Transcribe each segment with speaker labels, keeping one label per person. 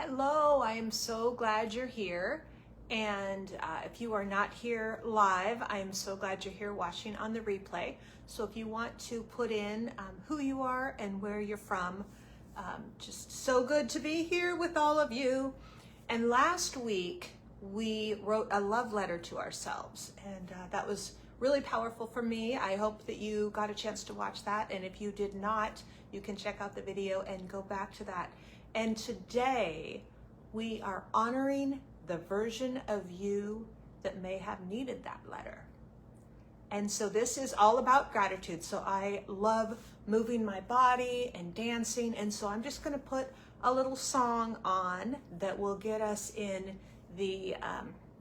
Speaker 1: Hello, I am so glad you're here. And if you are not here live, I am so glad you're here watching on the replay. So if you want to put in who you are and where you're from, just so good to be here with all of you. And last week, we wrote a love letter to ourselves, and that was really powerful for me. I hope that you got a chance to watch that, and if you did not, you can check out the video and go back to that. And today, we are honoring the version of you that may have needed that letter. And so this is all about gratitude. So I love moving my body and dancing, and so I'm just gonna put a little song on that will get us in the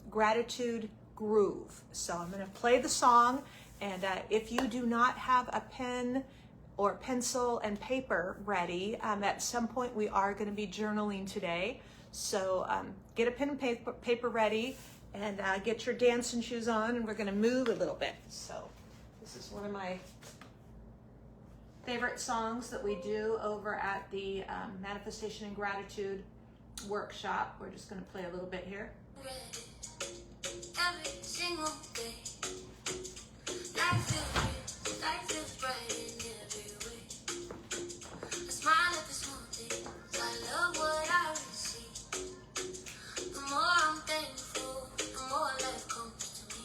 Speaker 1: gratitude groove. So I'm gonna play the song, and if you do not have a pen or pencil and paper ready, at some point we are gonna be journaling today. So get a pen and paper ready, and get your dancing shoes on, and we're gonna move a little bit. So this is one of my favorite songs that we do over at the Manifestation and Gratitude workshop. We're just gonna play a little bit here.
Speaker 2: Every single day, life feels bright in every way. I smile at the small things, I love what I see. The more I'm thankful, the more life comes to me.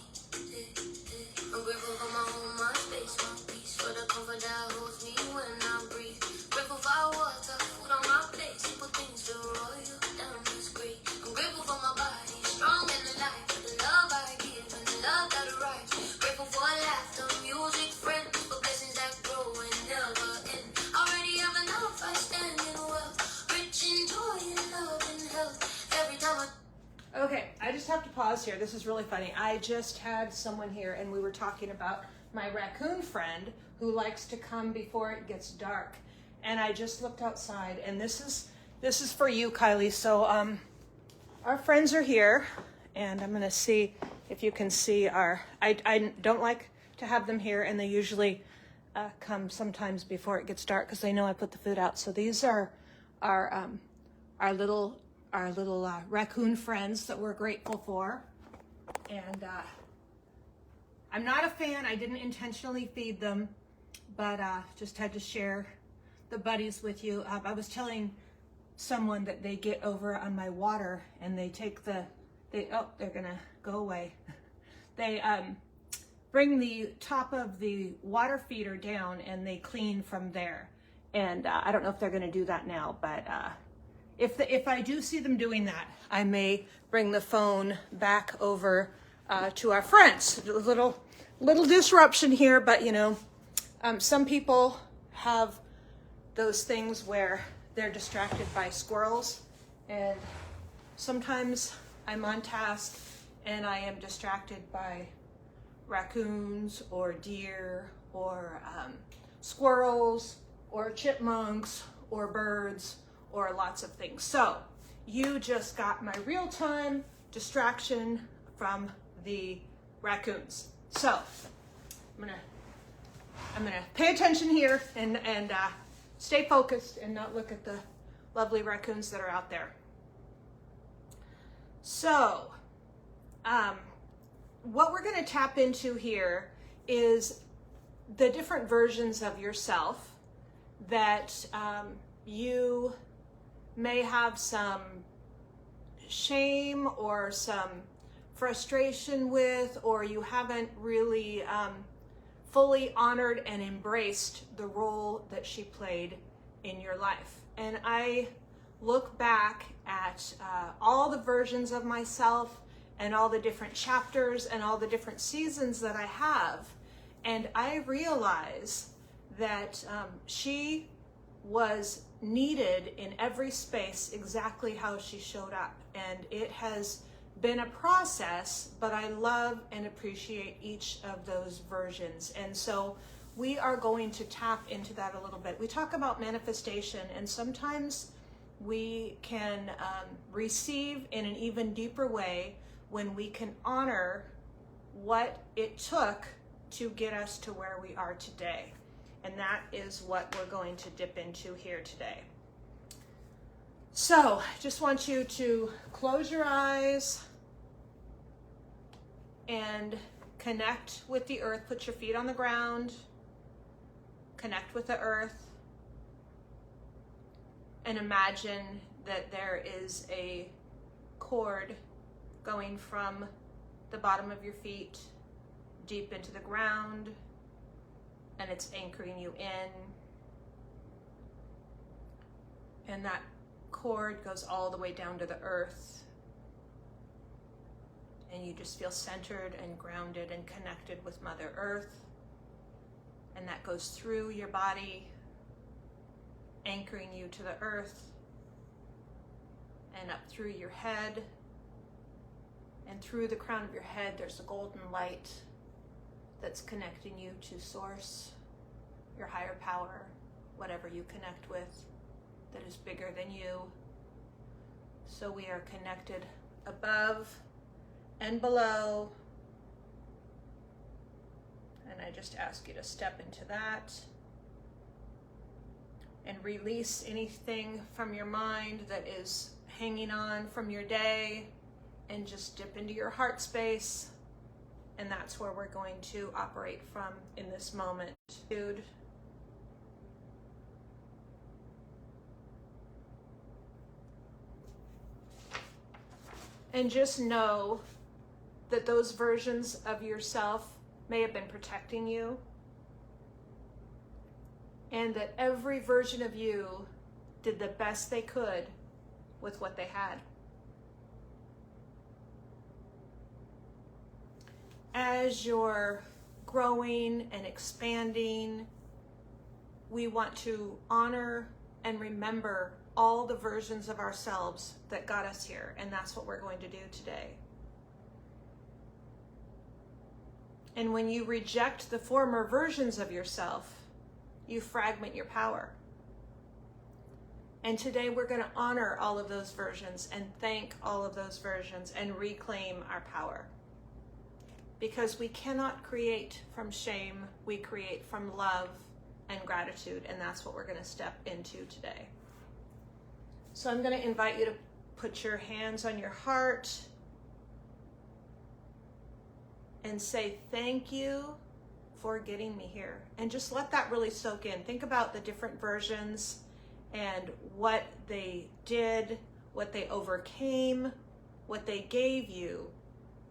Speaker 2: I'm grateful for my home, my space, my peace, for the comfort that holds me when I breathe. Grateful for our water, food on my plate, simple things to roll you down, that's great. I'm grateful for my body, strong and alive, for the love I give and the love that arrives. Grateful for laughter, music, friends, for blessings that grow and never end. Already have enough, I stand in wealth, rich in joy and love and health. Every time
Speaker 1: Okay, I just have to pause here. This is really funny. I just had someone here, and we were talking about my raccoon friend who likes to come before it gets dark. And I just looked outside, and this is for you, Kylie. So our friends are here, and I'm gonna see if you can see our. I don't like to have them here, and they usually come sometimes before it gets dark because they know I put the food out. So these are our little raccoon friends that we're grateful for. And I'm not a fan. I didn't intentionally feed them, but just had to share the buddies with you. I was telling someone that they get over on my water, and they take they're gonna go away. They bring the top of the water feeder down, and they clean from there. And I don't know if they're gonna do that now, but if I do see them doing that, I may bring the phone back over to our friends. A little disruption here, but you know, some people have those things where they're distracted by squirrels, and sometimes I'm on task and I am distracted by raccoons or deer or squirrels or chipmunks or birds or lots of things. So you just got my real-time distraction from the raccoons. So I'm gonna pay attention here and stay focused and not look at the lovely raccoons that are out there. So what we're gonna tap into here is the different versions of yourself that you may have some shame or some frustration with, or you haven't really fully honored and embraced the role that she played in your life. And I look back at all the versions of myself and all the different chapters and all the different seasons that I have, and I realize that she was needed in every space exactly how she showed up. And it has been a process, but I love and appreciate each of those versions. And so we are going to tap into that a little bit. We talk about manifestation, and sometimes we can receive in an even deeper way when we can honor what it took to get us to where we are today. And that is what we're going to dip into here today. So I just want you to close your eyes and connect with the earth. Put your feet on the ground, connect with the earth, and imagine that there is a cord going from the bottom of your feet deep into the ground, and it's anchoring you in. And that cord goes all the way down to the earth. And you just feel centered and grounded and connected with Mother Earth. And that goes through your body, anchoring you to the earth, and up through your head. And through the crown of your head, there's a golden light that's connecting you to Source, your higher power, whatever you connect with that is bigger than you. So we are connected above and below. And I just ask you to step into that and release anything from your mind that is hanging on from your day, and just dip into your heart space. And that's where we're going to operate from in this moment. Dude. And just know that those versions of yourself may have been protecting you, and that every version of you did the best they could with what they had. As you're growing and expanding, we want to honor and remember all the versions of ourselves that got us here, and that's what we're going to do today. And when you reject the former versions of yourself, you fragment your power. And today we're going to honor all of those versions and thank all of those versions and reclaim our power. Because we cannot create from shame, we create from love and gratitude, and that's what we're going to step into today. So I'm going to invite you to put your hands on your heart and say thank you for getting me here. And just let that really soak in. Think about the different versions and what they did, what they overcame, what they gave you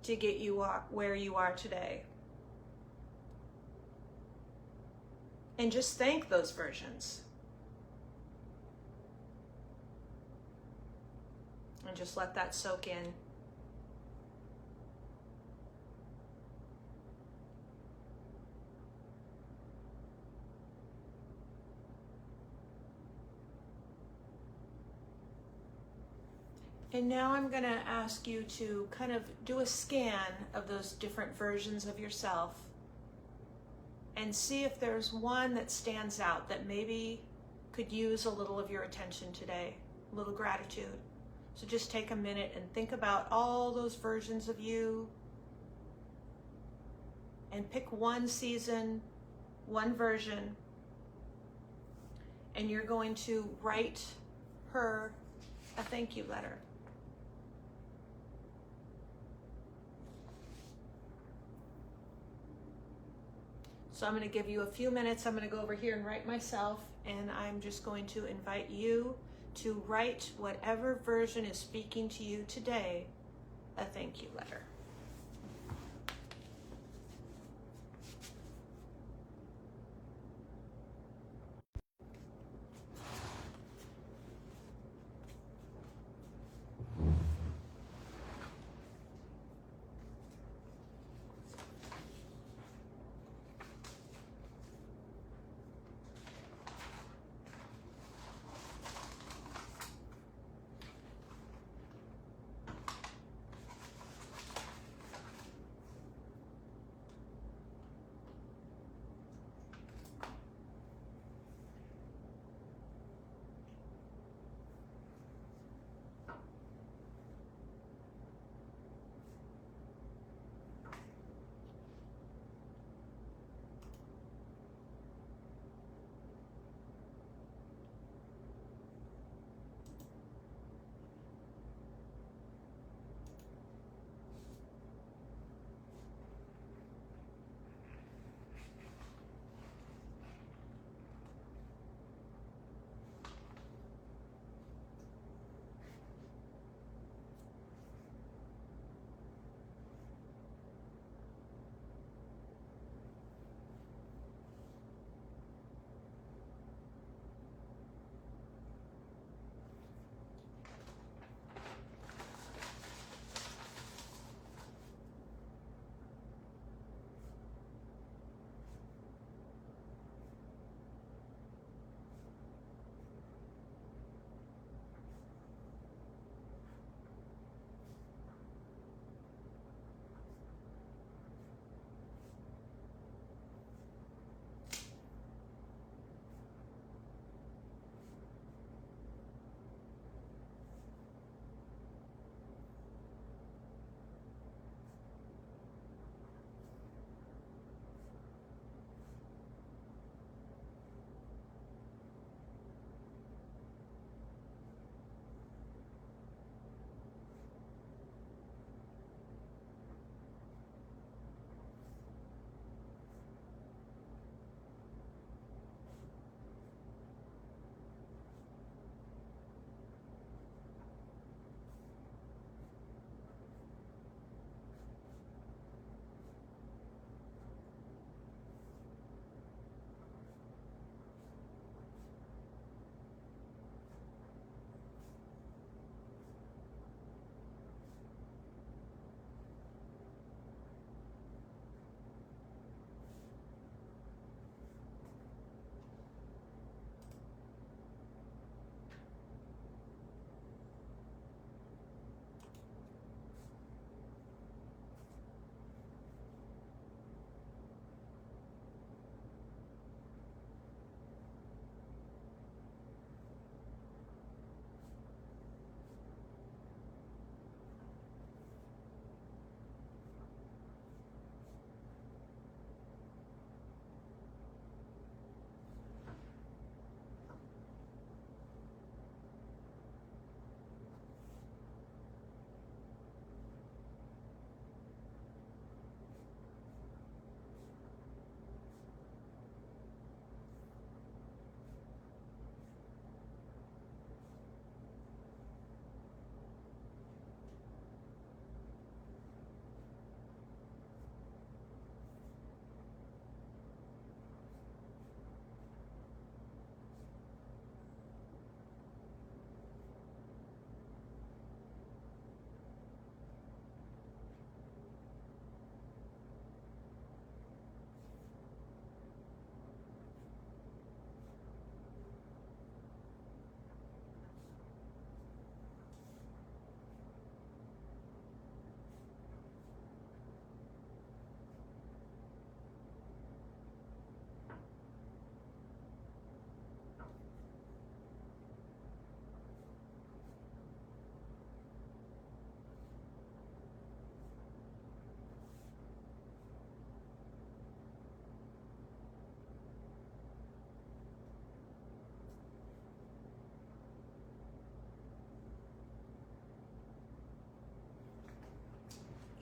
Speaker 1: to get you where you are today. And just thank those versions. And just let that soak in. And now I'm going to ask you to kind of do a scan of those different versions of yourself and see if there's one that stands out that maybe could use a little of your attention today, a little gratitude. So just take a minute and think about all those versions of you and pick one season, one version, and you're going to write her a thank you letter. So I'm going to give you a few minutes. I'm going to go over here and write myself, and I'm just going to invite you to write whatever version is speaking to you today a thank you letter.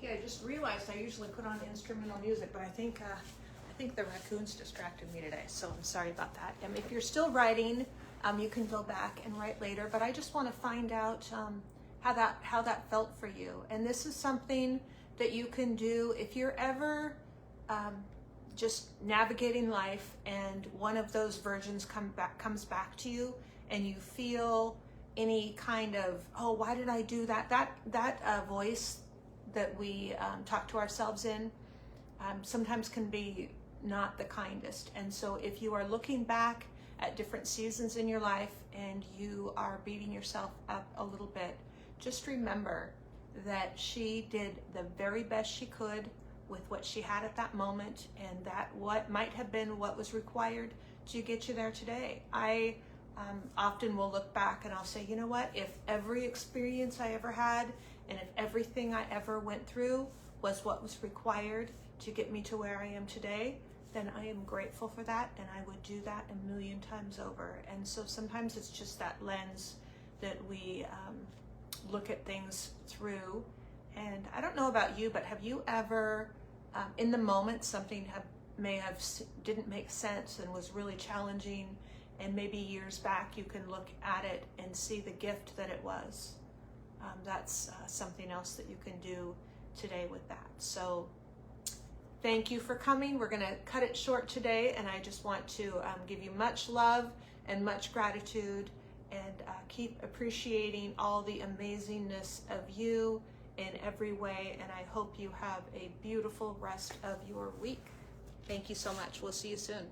Speaker 1: Okay, I just realized I usually put on instrumental music, but I think the raccoons distracted me today, so I'm sorry about that. If you're still writing, you can go back and write later, but I just want to find out how that felt for you. And this is something that you can do if you're ever just navigating life and one of those virgins comes back to you and you feel any kind of, oh, why did I do that? That voice that we talk to ourselves in sometimes can be not the kindest. And so if you are looking back at different seasons in your life and you are beating yourself up a little bit, just remember that she did the very best she could with what she had at that moment, and that what might have been what was required to get you there today. I often will look back and I'll say, you know what, if every experience I ever had and if everything I ever went through was what was required to get me to where I am today, then I am grateful for that, and I would do that 1,000,000 times over. And so sometimes it's just that lens that we look at things through. And I don't know about you, but have you ever, in the moment, something didn't make sense and was really challenging, and maybe years back you can look at it and see the gift that it was? That's something else that you can do today with that. So thank you for coming. We're going to cut it short today, and I just want to give you much love and much gratitude, and keep appreciating all the amazingness of you in every way, and I hope you have a beautiful rest of your week. Thank you so much. We'll see you soon.